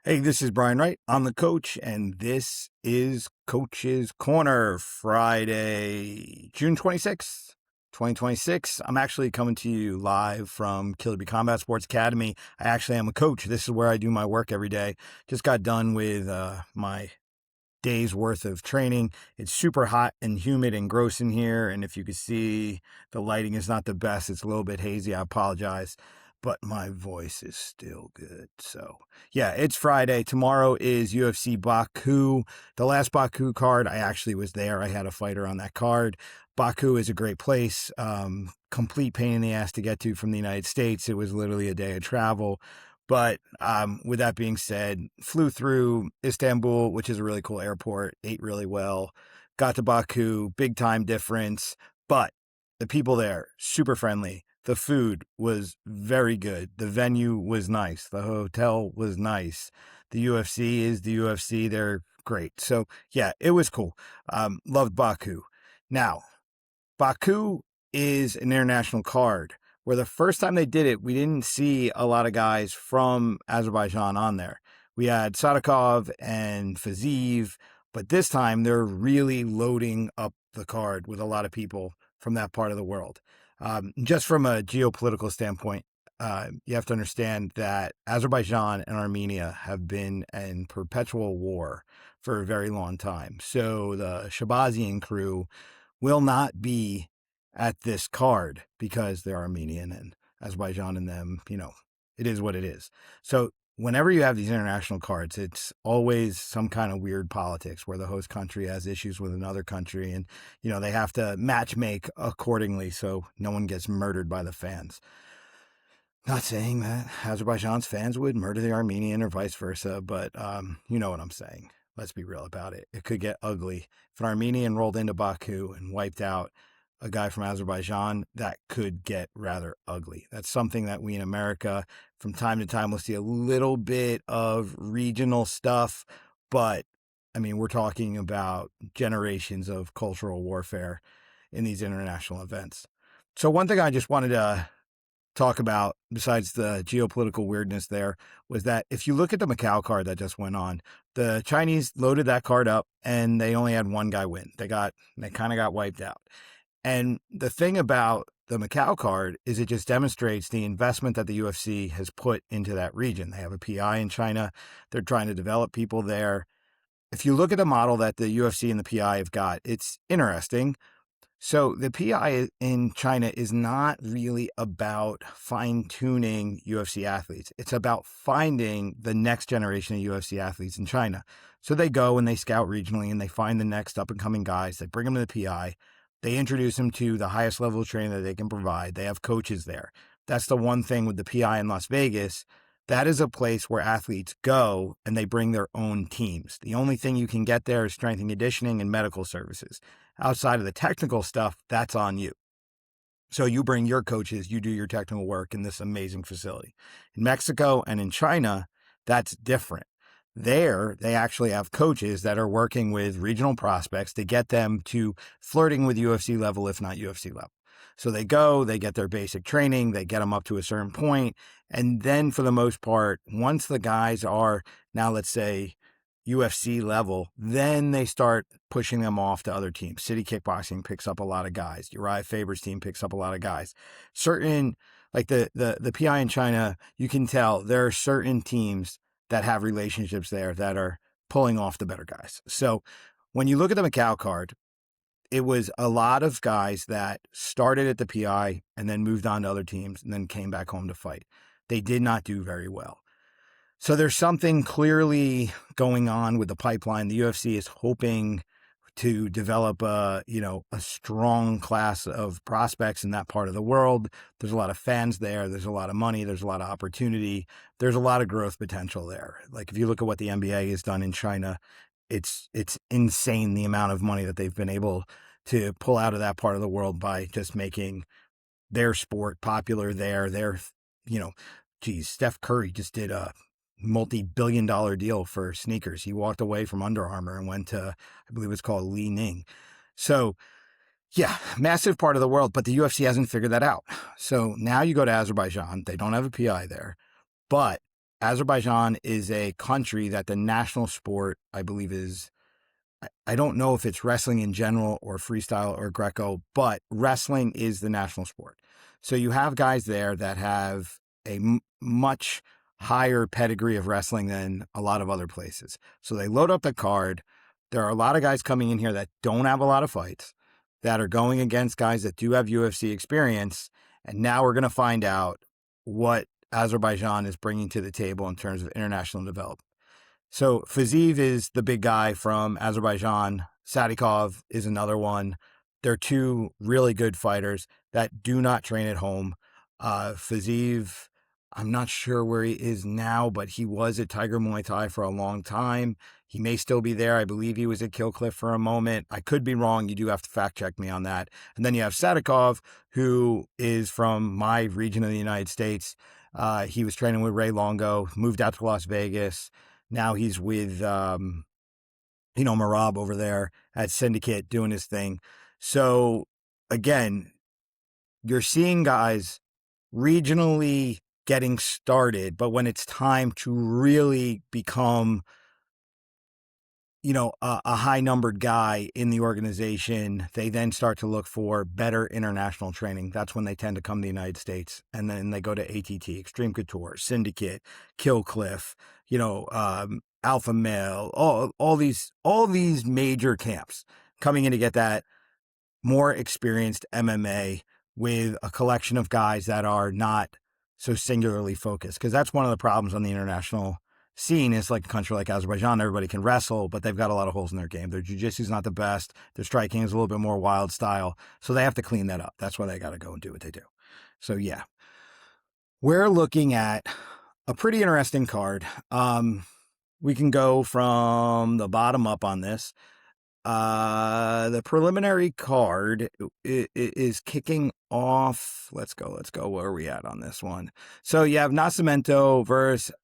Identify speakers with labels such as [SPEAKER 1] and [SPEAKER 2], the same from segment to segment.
[SPEAKER 1] Hey, this is Brian Wright. I'm the coach, and this is Coach's Corner, Friday, June 26th, 2026. I'm actually coming to you live from Killer Bee Combat Sports Academy. I actually am a coach. This is where I do my work every day. Just got done with my day's worth of training. It's super hot and humid and gross in here, and if you could see, the lighting is not the best. It's a little bit hazy. I apologize, but my voice is still good. So yeah, it's Friday. Tomorrow is UFC Baku. The last Baku card, I actually was there. I had a fighter on that card. Baku is a great place. Complete pain in the ass to get to from the United States. It was literally a day of travel. But with that being said, flew through Istanbul, which is a really cool airport, ate really well, got to Baku, big time difference. But the people there, super friendly. The food was very good. The venue was nice. The hotel was nice. The UFC is the UFC. They're great. So yeah, it was cool. Loved Baku. Now, Baku is an international card where the first time they did it, we didn't see a lot of guys from Azerbaijan on there. We had Sadikov and Fiziev, but this time they're really loading up the card with a lot of people from that part of the world. Just from a geopolitical standpoint, you have to understand that Azerbaijan and Armenia have been in perpetual war for a very long time. So the Shabazian crew will not be at this card because they're Armenian and Azerbaijan and them, it is what it is. So whenever you have these international cards, it's always some kind of weird politics where the host country has issues with another country and, they have to match make accordingly so no one gets murdered by the fans. Not saying that Azerbaijan's fans would murder the Armenian or vice versa, but you know what I'm saying. Let's be real about it. It could get ugly. If an Armenian rolled into Baku and wiped out a guy from Azerbaijan, that could get rather ugly. That's something that we in America, from time to time, will see a little bit of regional stuff, but we're talking about generations of cultural warfare in these international events. So one thing I just wanted to talk about, besides the geopolitical weirdness there, was that if you look at the Macau card that just went on, the Chinese loaded that card up and they only had one guy win. They kind of got wiped out. And the thing about the Macau card is it just demonstrates the investment that the UFC has put into that region. They have a PI in China. They're trying to develop people there. If you look at the model that the UFC and the PI have got, it's interesting. So the PI in China is not really about fine-tuning UFC athletes. It's about finding the next generation of UFC athletes in China. So they go and they scout regionally and they find the next up-and-coming guys. They bring them to the PI. They introduce them to the highest level of training that they can provide. They have coaches there. That's the one thing with the PI in Las Vegas. That is a place where athletes go and they bring their own teams. The only thing you can get there is strength and conditioning and medical services. Outside of the technical stuff, that's on you. So you bring your coaches, you do your technical work in this amazing facility. In Mexico and in China, that's different. There, they actually have coaches that are working with regional prospects to get them to flirting with UFC level, if not UFC level. So they go, they get their basic training, they get them up to a certain point, and then for the most part, once the guys are now, let's say, UFC level, then they start pushing them off to other teams. City Kickboxing picks up a lot of guys. Uriah Faber's team picks up a lot of guys. Certain, like the PI in China, you can tell there are certain teams that have relationships there that are pulling off the better guys. So when you look at the Macau card, it was a lot of guys that started at the PI and then moved on to other teams and then came back home to fight. They did not do very well. So there's something clearly going on with the pipeline. The UFC is hoping to develop a strong class of prospects in that part of the world. There's a lot of fans there. There's a lot of money. There's a lot of opportunity. There's a lot of growth potential there. Like if you look at what the NBA has done in China, it's insane the amount of money that they've been able to pull out of that part of the world by just making their sport popular there. Steph Curry just did a multi-billion-dollar deal for sneakers. He walked away from Under Armour and went to, I believe it's called Li Ning. So yeah, massive part of the world, but the UFC hasn't figured that out. So now you go to Azerbaijan. They don't have a PI there, but Azerbaijan is a country that the national sport, I believe, is, I don't know if it's wrestling in general or freestyle or Greco, but wrestling is the national sport. So you have guys there that have a much higher pedigree of wrestling than a lot of other places. So they load up the card. There are a lot of guys coming in here that don't have a lot of fights, that are going against guys that do have UFC experience. And now we're going to find out what Azerbaijan is bringing to the table in terms of international development. So Fiziev is the big guy from Azerbaijan. Sadikov is another one. They're two really good fighters that do not train at home. Fiziev, I'm not sure where he is now, but he was at Tiger Muay Thai for a long time. He may still be there. I believe he was at Killcliff for a moment. I could be wrong. You do have to fact check me on that. And then you have Sadikov, who is from my region of the United States. He was training with Ray Longo, moved out to Las Vegas. Now he's with, Marab over there at Syndicate doing his thing. So again, you're seeing guys regionally getting started, but when it's time to really become, a high-numbered guy in the organization, they then start to look for better international training. That's when they tend to come to the United States, and then they go to ATT, Extreme Couture, Syndicate, Killcliff, Alpha Male, all these major camps coming in to get that more experienced MMA with a collection of guys that are not so singularly focused. Because that's one of the problems on the international scene is like a country like Azerbaijan, everybody can wrestle, but they've got a lot of holes in their game. Their jiu-jitsu is not the best. Their striking is a little bit more wild style. So they have to clean that up. That's why they got to go and do what they do. So yeah, we're looking at a pretty interesting card. We can go from the bottom up on this. The preliminary card is kicking off. Let's go. Where are we at on this one? So you have Nascimento versus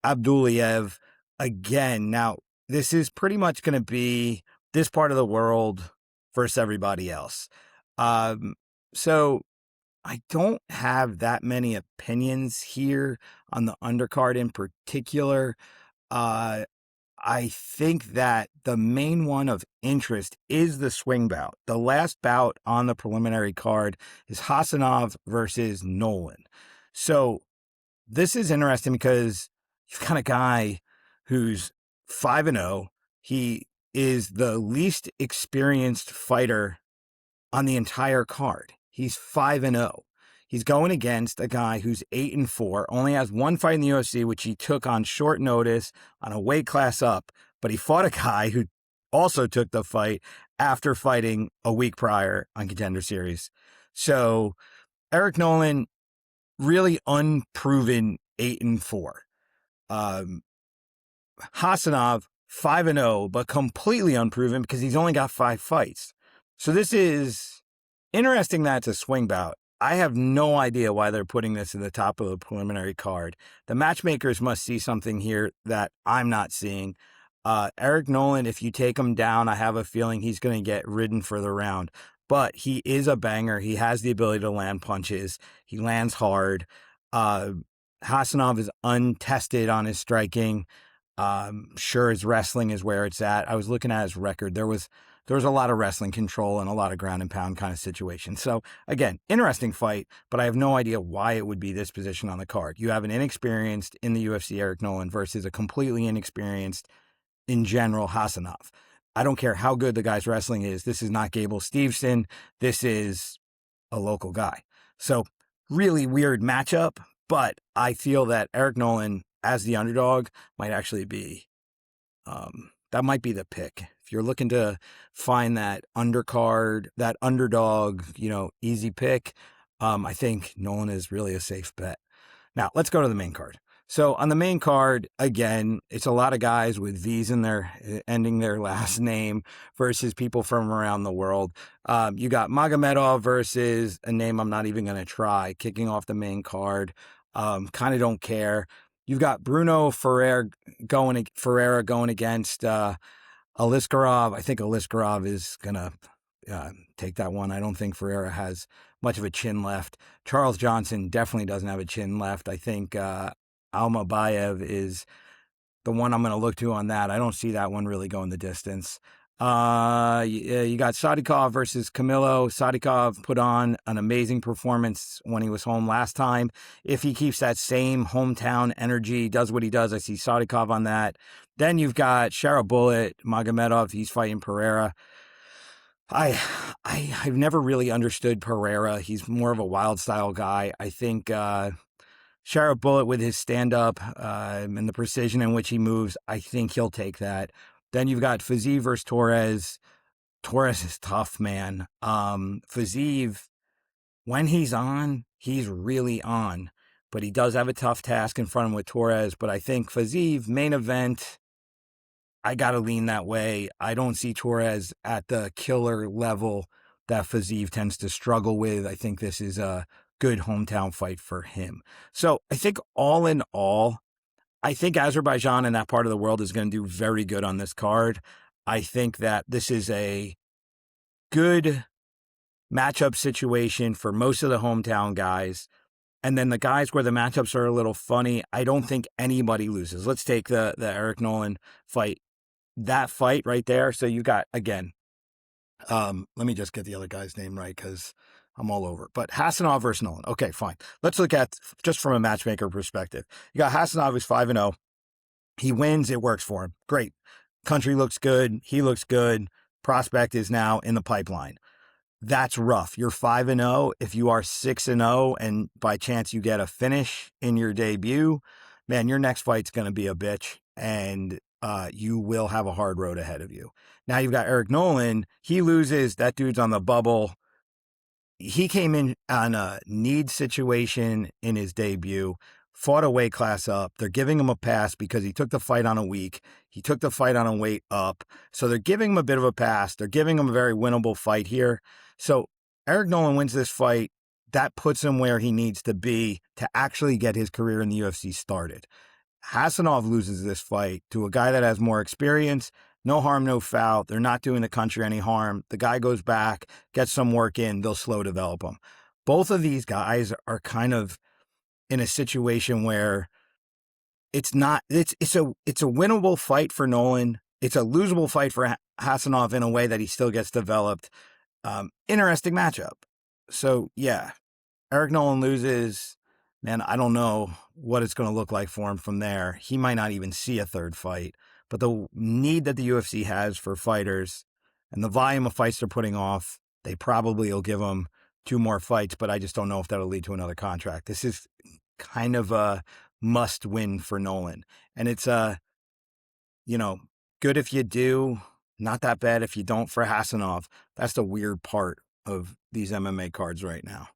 [SPEAKER 1] Abdullayev again. Now, this is pretty much going to be this part of the world versus everybody else. So I don't have that many opinions here on the undercard in particular. I think that the main one of interest is the swing bout. The last bout on the preliminary card is Hasanov versus Nolan. So this is interesting because you've got a guy who's 5-0. He is the least experienced fighter on the entire card. He's 5-0. He's going against a guy who's 8-4, only has one fight in the UFC, which he took on short notice on a weight class up, but he fought a guy who also took the fight after fighting a week prior on Contender Series. So Eric Nolan, really unproven 8-4. Hasanov, 5-0, but completely unproven because he's only got 5 fights. So this is interesting that it's a swing bout. I have no idea why they're putting this in the top of the preliminary card. The matchmakers must see something here that I'm not seeing. Eric Nolan, if you take him down, I have a feeling he's going to get ridden for the round. But he is a banger. He has the ability to land punches. He lands hard. Hasanov is untested on his striking. Sure, his wrestling is where it's at. I was looking at his record. There was a lot of wrestling control and a lot of ground and pound kind of situation. So again, interesting fight, but I have no idea why it would be this position on the card. You have an inexperienced in the UFC Eric Nolan versus a completely inexperienced in general Hasanov. I don't care how good the guy's wrestling is. This is not Gable Steveson. This is a local guy. So really weird matchup, but I feel that Eric Nolan as the underdog might actually be, that might be the pick. If you're looking to find that undercard, that underdog, easy pick, I think Nolan is really a safe bet. Now, let's go to the main card. So on the main card, again, it's a lot of guys with V's in their ending their last name versus people from around the world. You got Magomedov versus a name I'm not even going to try, kicking off the main card. Kind of don't care. You've got Bruno Ferreira going against Aliskerov. I think Aliskerov is going to take that one. I don't think Ferreira has much of a chin left. Charles Johnson definitely doesn't have a chin left. I think Almabayev is the one I'm going to look to on that. I don't see that one really going the distance. You got Sadikov versus Camilo. Sadikov put on an amazing performance when he was home last time. If he keeps that same hometown energy, does what he does, I see Sadikov on that. Then you've got Sharabullet Magomedov. He's fighting Pereira. I've never really understood Pereira. He's more of a wild style guy. I think Sharabullet with his stand up and the precision in which he moves, I think he'll take that. Then you've got Fiziev versus Torres. Torres is tough, man. Fiziev, when he's on, he's really on. But he does have a tough task in front of him with Torres. But I think Fiziev, main event, I got to lean that way. I don't see Torres at the killer level that Fiziev tends to struggle with. I think this is a good hometown fight for him. So I think all in all, I think Azerbaijan in that part of the world is going to do very good on this card. I think that this is a good matchup situation for most of the hometown guys. And then the guys where the matchups are a little funny, I don't think anybody loses. Let's take the Eric Nolan fight. That fight right there. So you got, again, let me just get the other guy's name right because I'm all over. But Hassanov versus Nolan. Okay, fine. Let's look at just from a matchmaker perspective. You got Hassanov who's 5-0. He wins. It works for him. Great. Country looks good. He looks good. Prospect is now in the pipeline. That's rough. You're 5-0. If you are 6-0 and by chance you get a finish in your debut, man, your next fight's going to be a bitch and you will have a hard road ahead of you. Now you've got Eric Nolan. He loses. That dude's on the bubble. He came in on a need situation in his debut, fought a weight class up. They're giving him a pass because he took the fight on a week. He took the fight on a weight up. So they're giving him a bit of a pass. They're giving him a very winnable fight here. So Eric Nolan wins this fight. That puts him where he needs to be to actually get his career in the UFC started. Hassanov loses this fight to a guy that has more experience. No harm, no foul. They're not doing the country any harm. The guy goes back, gets some work in. They'll slow develop him. Both of these guys are kind of in a situation where it's a winnable fight for Nolan. It's a losable fight for Hassanov in a way that he still gets developed. Interesting matchup. So yeah, Eric Nolan loses. Man, I don't know what it's going to look like for him from there. He might not even see a third fight. But the need that the UFC has for fighters and the volume of fights they're putting off, they probably will give him 2 more fights, but I just don't know if that'll lead to another contract. This is kind of a must-win for Nolan. And it's good if you do, not that bad if you don't for Hassanov. That's the weird part of these MMA cards right now.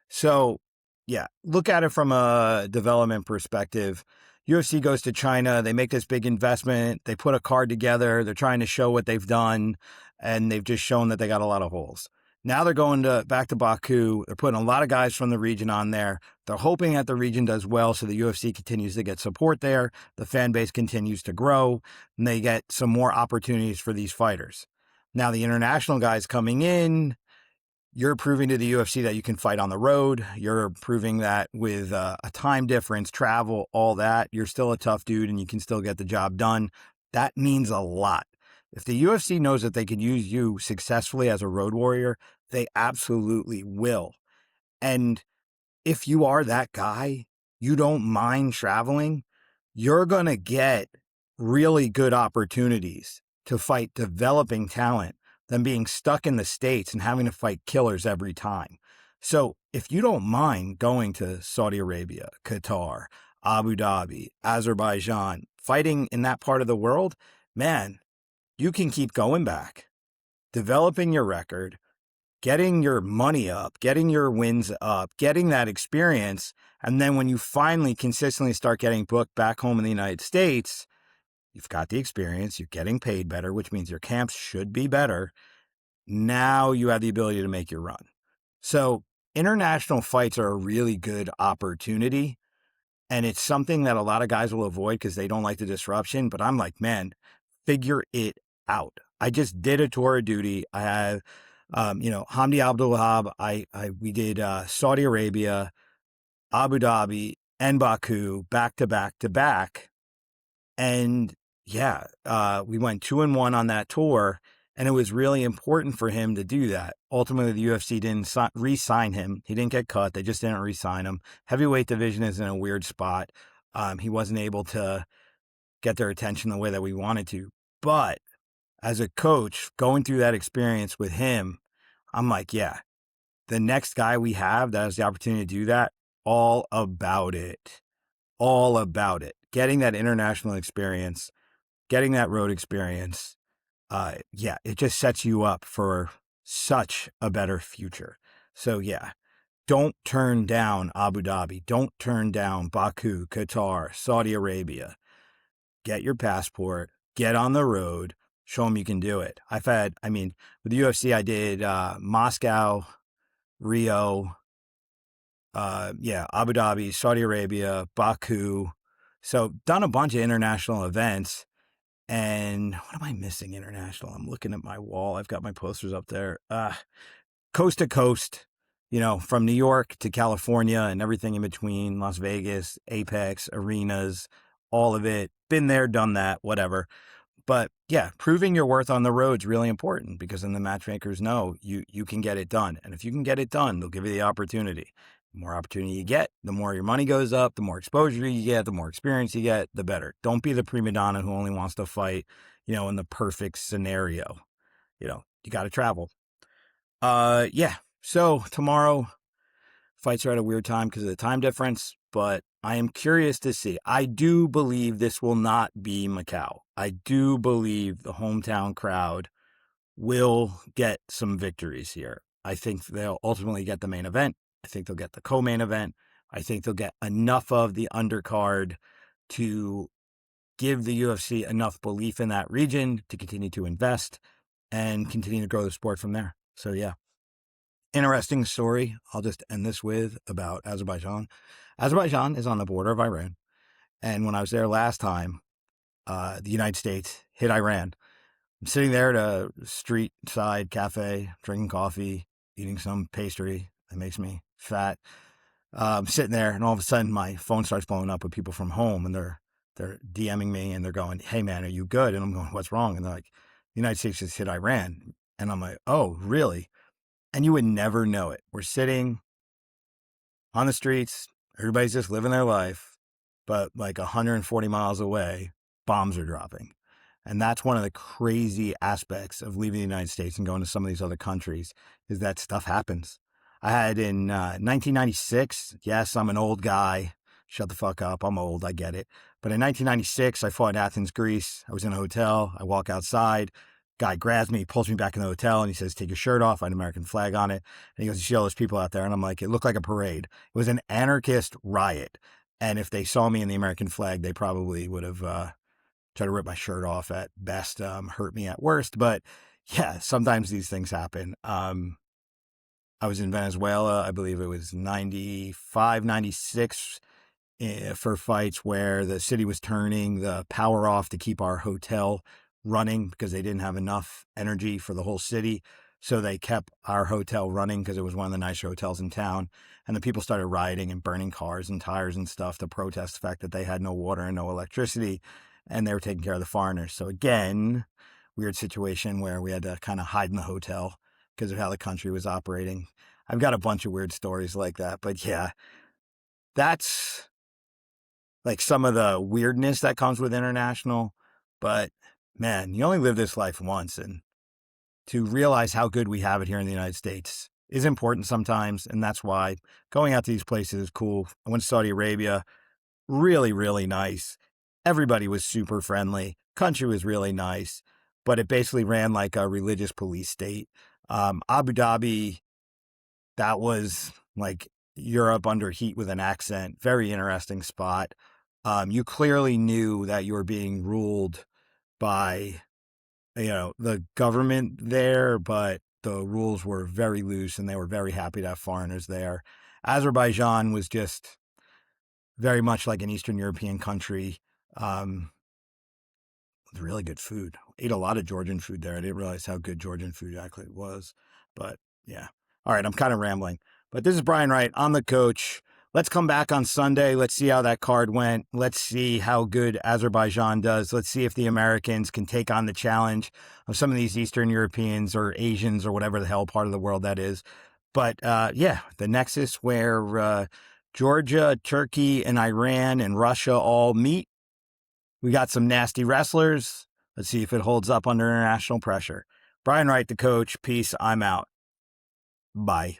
[SPEAKER 1] So, yeah, look at it from a development perspective. UFC goes to China. They make this big investment. They put a card together. They're trying to show what they've done, and they've just shown that they got a lot of holes. Now they're going back to Baku. They're putting a lot of guys from the region on there. They're hoping that the region does well so the UFC continues to get support there. The fan base continues to grow, and they get some more opportunities for these fighters. Now the international guys coming in, you're proving to the UFC that you can fight on the road. You're proving that with a time difference, travel, all that, you're still a tough dude and you can still get the job done. That means a lot. If the UFC knows that they can use you successfully as a road warrior, they absolutely will. And if you are that guy, you don't mind traveling, you're going to get really good opportunities to fight developing talent than being stuck in the States and having to fight killers every time. So if you don't mind going to Saudi Arabia, Qatar, Abu Dhabi, Azerbaijan, fighting in that part of the world, man, you can keep going back, developing your record, getting your money up, getting your wins up, getting that experience. And then when you finally consistently start getting booked back home in the United States, you've got the experience, you're getting paid better, which means your camps should be better. Now you have the ability to make your run. So international fights are a really good opportunity. And it's something that a lot of guys will avoid because they don't like the disruption. But I'm like, man, figure it out. I just did a tour of duty. I have, Hamdi Abdulwahab. We did Saudi Arabia, Abu Dhabi, and Baku back to back to back. And yeah, we went 2-1 on that tour, and it was really important for him to do that. Ultimately, the UFC didn't re-sign him. He didn't get cut. They just didn't re-sign him. Heavyweight division is in a weird spot. He wasn't able to get their attention the way that we wanted to. But as a coach, going through that experience with him, I'm like, yeah, the next guy we have that has the opportunity to do that, all about it. All about it. Getting that international experience, getting that road experience, yeah, it just sets you up for such a better future. So yeah, don't turn down Abu Dhabi. Don't turn down Baku, Qatar, Saudi Arabia. Get your passport, get on the road, show them you can do it. With the UFC, I did Moscow, Rio, Abu Dhabi, Saudi Arabia, Baku. So done a bunch of international events. And what am I missing international? I'm looking at my wall. I've got my posters up there. Coast to coast, from New York to California and everything in between, Las Vegas, Apex, arenas, all of it. Been there, done that, whatever. But yeah, proving your worth on the road is really important because then the matchmakers know you can get it done. And if you can get it done, they'll give you the opportunity. The more opportunity you get, the more your money goes up, the more exposure you get, the more experience you get, the better. Don't be the prima donna who only wants to fight, in the perfect scenario. You got to travel. Yeah. So tomorrow, fights are at a weird time because of the time difference, but I am curious to see. I do believe this will not be Macau. I do believe the hometown crowd will get some victories here. I think they'll ultimately get the main event. I think they'll get the co-main event. I think they'll get enough of the undercard to give the UFC enough belief in that region to continue to invest and continue to grow the sport from there. So yeah. Interesting story I'll just end this with about Azerbaijan. Azerbaijan is on the border of Iran. And when I was there last time, the United States hit Iran. I'm sitting there at a street side cafe, drinking coffee, eating some pastry that makes me fat. I'm sitting there, and all of a sudden my phone starts blowing up with people from home, and they're DMing me, and they're going, "Hey man, are you good?" And I'm going, "What's wrong?" And they're like, "The United States just hit Iran." And I'm like, "Oh, really?" And you would never know it. We're sitting on the streets, everybody's just living their life, but like 140 miles away, bombs are dropping. And that's one of the crazy aspects of leaving the United States and going to some of these other countries, is that stuff happens. I had in 1996, yes, I'm an old guy. Shut the fuck up. I'm old. I get it. But in 1996, I fought in Athens, Greece. I was in a hotel. I walk outside. Guy grabs me, pulls me back in the hotel, and he says, "Take your shirt off." I had an American flag on it. And he goes, "You see all those people out there?" And I'm like, it looked like a parade. It was an anarchist riot. And if they saw me in the American flag, they probably would have tried to rip my shirt off at best, hurt me at worst. But yeah, sometimes these things happen. I was in Venezuela, I believe it was 95, 96, for fights where the city was turning the power off to keep our hotel running because they didn't have enough energy for the whole city. So they kept our hotel running because it was one of the nicer hotels in town. And the people started rioting and burning cars and tires and stuff to protest the fact that they had no water and no electricity, and they were taking care of the foreigners. So again, weird situation where we had to kind of hide in the hotel because of how the country was operating. I've got a bunch of weird stories like that, but yeah, that's like some of the weirdness that comes with international. But man, you only live this life once, and to realize how good we have it here in the United States is important sometimes. And that's why going out to these places is cool. I went to Saudi Arabia, really, really nice. Everybody was super friendly. Country was really nice, but it basically ran like a religious police state. Abu Dhabi, that was like Europe under heat with an accent. Very interesting spot. You clearly knew that you were being ruled by, the government there, but the rules were very loose and they were very happy to have foreigners there. Azerbaijan was just very much like an Eastern European country. With really good food. Ate a lot of Georgian food there. I didn't realize how good Georgian food actually was. But yeah. All right, I'm kind of rambling. But this is Brian Wright. I'm the coach. let's come back on Sunday. Let's see how that card went. Let's see how good Azerbaijan does. Let's see if the Americans can take on the challenge of some of these Eastern Europeans or Asians or whatever the hell part of the world that is. But yeah, the nexus where Georgia, Turkey, and Iran and Russia all meet. We got some nasty wrestlers. Let's see if it holds up under international pressure. Brian Wright, the coach. Peace. I'm out. Bye.